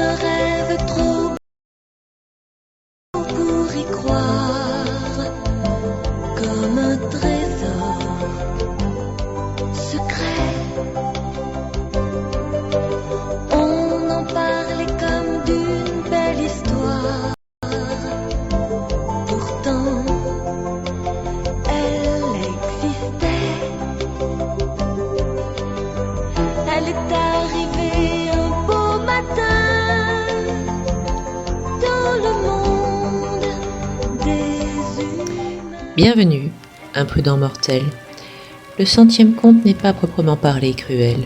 rêve trop beau pour y croire, comme un trésor secret. On en parlait comme d'une belle histoire. Pourtant, elle existait. Elle est arrivée un beau matin dans le monde des humains. Bienvenue, imprudent mortel. Le 100e conte n'est pas à proprement parler cruel,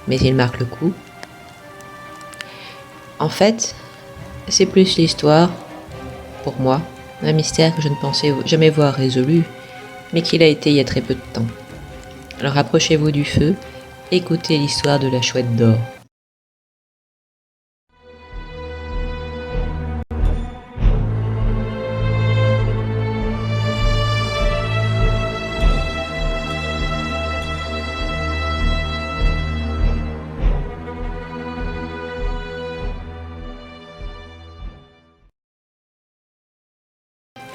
mais il marque le coup. En fait, c'est plus l'histoire, pour moi, d'un mystère que je ne pensais jamais voir résolu, mais qu'il a été il y a très peu de temps. Alors approchez-vous du feu, écoutez l'histoire de la chouette d'or.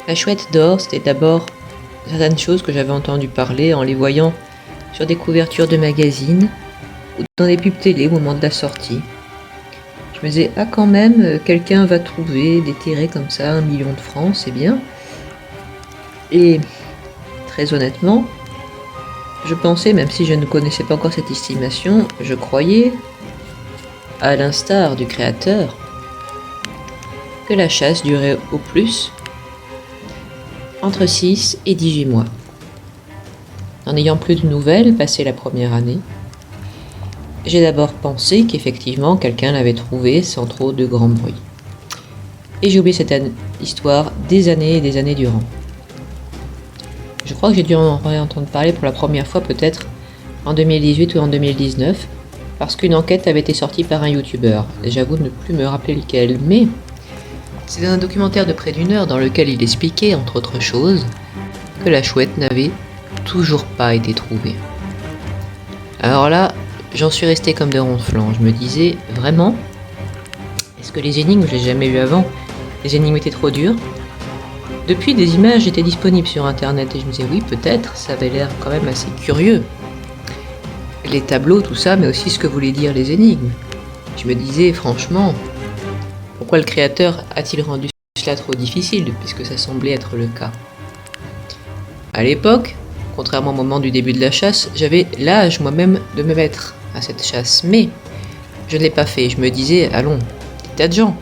La chouette d'or, c'était d'abord certaines choses que j'avais entendu parler en les voyant sur des couvertures de magazines ou dans des pubs télé au moment de la sortie. Je me disais, ah quand même, quelqu'un va trouver déterrer comme ça 1 million de francs, c'est bien. Et très honnêtement, je pensais, même si je ne connaissais pas encore cette estimation, je croyais, à l'instar du créateur, que la chasse durait au plus entre 6 et 18 mois. En n'ayant plus de nouvelles passé la première année, j'ai d'abord pensé qu'effectivement quelqu'un l'avait trouvé sans trop de grand bruit. Et j'ai oublié cette histoire des années et des années durant. Je crois que j'ai dû en entendre parler pour la première fois peut-être en 2018 ou en 2019, parce qu'une enquête avait été sortie par un youtubeur. Et j'avoue ne plus me rappeler lequel, mais c'est un documentaire de près d'1 heure dans lequel il expliquait, entre autres choses, que la chouette n'avait toujours pas été trouvée. Alors là, j'en suis resté comme de ronflant. Je me disais, vraiment? Est-ce que les énigmes, je les ai jamais vues avant, les énigmes étaient trop dures? Depuis, des images étaient disponibles sur internet et je me disais, oui, peut-être, ça avait l'air quand même assez curieux. Les tableaux, tout ça, mais aussi ce que voulaient dire les énigmes. Je me disais, franchement, pourquoi le créateur a-t-il rendu cela trop difficile, puisque ça semblait être le cas? À l'époque, contrairement au moment du début de la chasse, j'avais l'âge moi-même de me mettre à cette chasse, mais je ne l'ai pas fait. Je me disais, allons, des tas de gens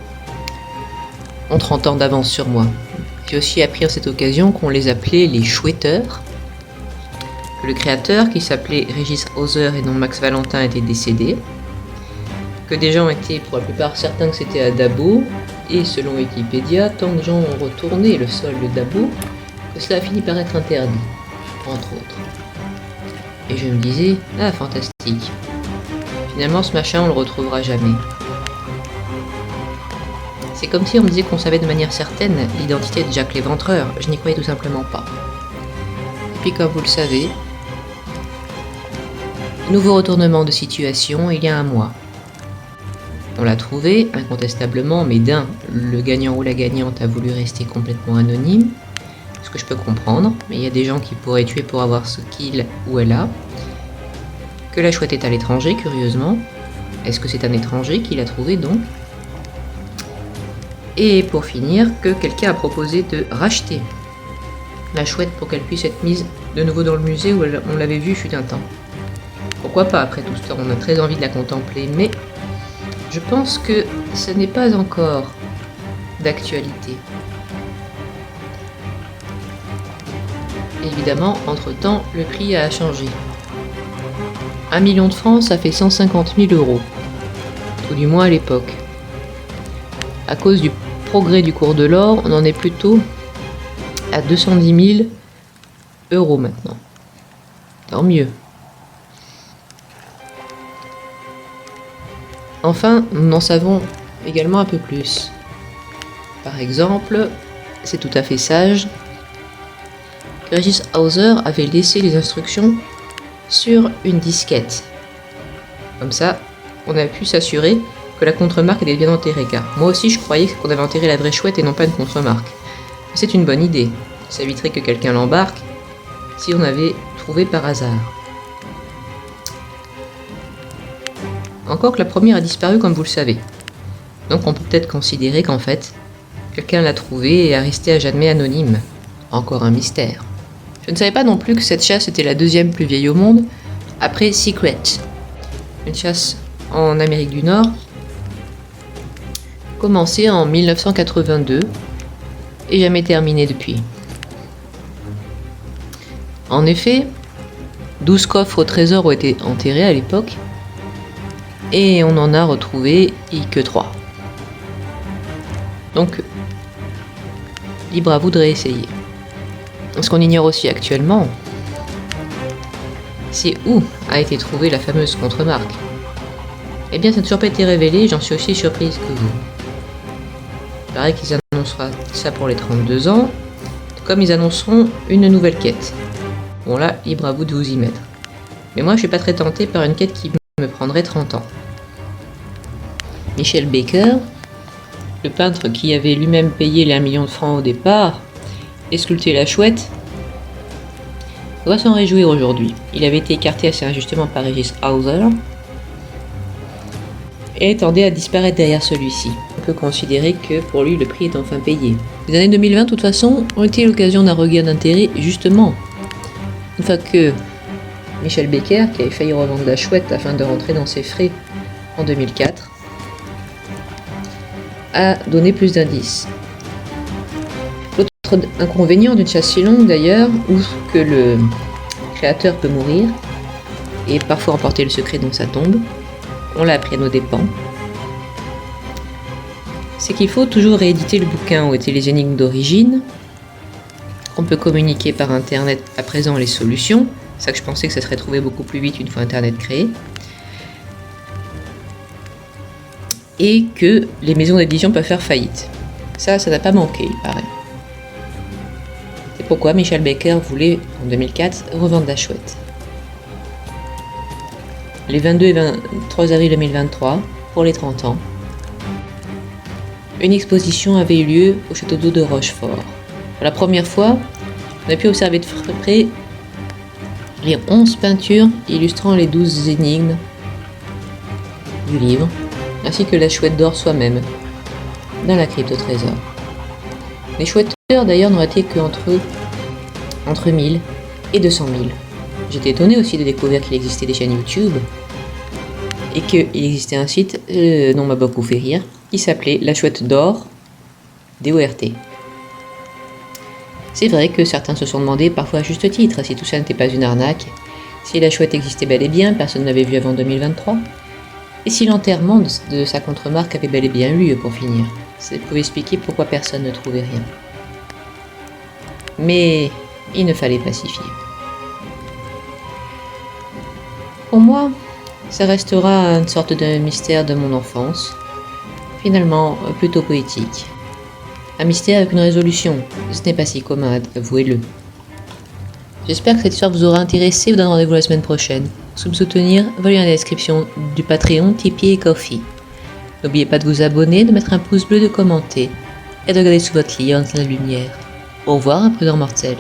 ont 30 ans d'avance sur moi. J'ai aussi appris à cette occasion qu'on les appelait les chouetteurs, que le créateur, qui s'appelait Régis Hauser et non Max Valentin, était décédé, que des gens étaient pour la plupart certains que c'était à Dabo, et selon Wikipédia, tant de gens ont retourné le sol de Dabo que cela a fini par être interdit, entre autres. Et je me disais, ah fantastique, finalement ce machin on le retrouvera jamais. C'est comme si on me disait qu'on savait de manière certaine l'identité de Jack l'Éventreur, je n'y croyais tout simplement pas. Et puis comme vous le savez, nouveau retournement de situation il y a 1 mois. On l'a trouvé, incontestablement, mais le gagnant ou la gagnante a voulu rester complètement anonyme, ce que je peux comprendre, mais il y a des gens qui pourraient tuer pour avoir ce qu'il ou elle a. Que la chouette est à l'étranger, curieusement. Est-ce que c'est un étranger qui l'a trouvé donc? Et pour finir, que quelqu'un a proposé de racheter la chouette pour qu'elle puisse être mise de nouveau dans le musée où on l'avait vue fut un temps. Pourquoi pas, après tout ce temps, on a très envie de la contempler, mais je pense que ce n'est pas encore d'actualité. Évidemment, entre-temps, le prix a changé. 1 million de francs, ça fait 150 000 euros. Tout du moins à l'époque. À cause du progrès du cours de l'or, on en est plutôt à 210 000 euros maintenant. Tant mieux. Enfin, nous en savons également un peu plus. Par exemple, c'est tout à fait sage, Régis Hauser avait laissé les instructions sur une disquette. Comme ça, on a pu s'assurer que la contremarque était bien enterrée, car moi aussi je croyais qu'on avait enterré la vraie chouette et non pas une contremarque. C'est une bonne idée, ça éviterait que quelqu'un l'embarque si on avait trouvé par hasard. Encore que la première a disparu comme vous le savez. Donc on peut peut-être considérer qu'en fait, quelqu'un l'a trouvée et est resté à jamais anonyme. Encore un mystère. Je ne savais pas non plus que cette chasse était la deuxième plus vieille au monde, après Secret. Une chasse en Amérique du Nord, commencée en 1982 et jamais terminée depuis. En effet, 12 coffres au trésor ont été enterrés à l'époque, et on en a retrouvé que 3. Donc, libre à vous de réessayer. Ce qu'on ignore aussi actuellement, c'est où a été trouvée la fameuse contremarque. Eh bien, ça n'a toujours pas été révélé, j'en suis aussi surprise que vous. Il paraît qu'ils annonceront ça pour les 32 ans, comme ils annonceront une nouvelle quête. Bon là, libre à vous de vous y mettre. Mais moi, je suis pas très tentée par une quête qui me prendrait 30 ans. Michel Baker, le peintre qui avait lui-même payé les 1 million de francs au départ, et sculpté la chouette, doit s'en réjouir aujourd'hui. Il avait été écarté assez injustement par Regis Hauser et tendait à disparaître derrière celui-ci. On peut considérer que pour lui le prix est enfin payé. Les années 2020 de toute façon ont été l'occasion d'un regain d'intérêt justement. Une fois que Michel Baker, qui avait failli revendre la chouette afin de rentrer dans ses frais en 2004, a donné plus d'indices. L'autre inconvénient d'une chasse si longue d'ailleurs, outre que le créateur peut mourir et parfois emporter le secret dans sa tombe, on l'a appris à nos dépens, c'est qu'il faut toujours rééditer le bouquin où étaient les énigmes d'origine. On peut communiquer par internet à présent les solutions, c'est ça que je pensais que ça serait trouvé beaucoup plus vite une fois internet créé, et que les maisons d'édition peuvent faire faillite. Ça n'a pas manqué, il paraît. C'est pourquoi Michel Baker voulait, en 2004, revendre la chouette. Les 22 et 23 avril 2023, pour les 30 ans, une exposition avait eu lieu au château d'eau de Rochefort. Pour la première fois, on a pu observer de près les 11 peintures illustrant les 12 énigmes du livre, ainsi que la chouette d'or soi-même, dans la crypte au trésor. Les chouetteurs d'ailleurs n'auraient été entre 1000 et 200 000. J'étais étonné aussi de découvrir qu'il existait des chaînes YouTube et qu'il existait un site, le nom m'a beaucoup fait rire, qui s'appelait La Chouette d'Or, DORT. C'est vrai que certains se sont demandé, parfois à juste titre, si tout ça n'était pas une arnaque, si la chouette existait bel et bien, personne ne l'avait vue avant 2023, et si l'enterrement de sa contremarque avait bel et bien eu lieu pour finir. Ça pouvait expliquer pourquoi personne ne trouvait rien. Mais il ne fallait pas s'y fier. Pour moi, ça restera une sorte de mystère de mon enfance, finalement plutôt poétique. Un mystère avec une résolution, ce n'est pas si commun, avouez-le. J'espère que cette histoire vous aura intéressé. Vous donne rendez-vous la semaine prochaine. Pour me soutenir, voyez dans la description du Patreon, Tipeee et Ko-fi. N'oubliez pas de vous abonner, de mettre un pouce bleu, de commenter et de regarder sous votre lit en la lumière. Au revoir, imprudent mortel.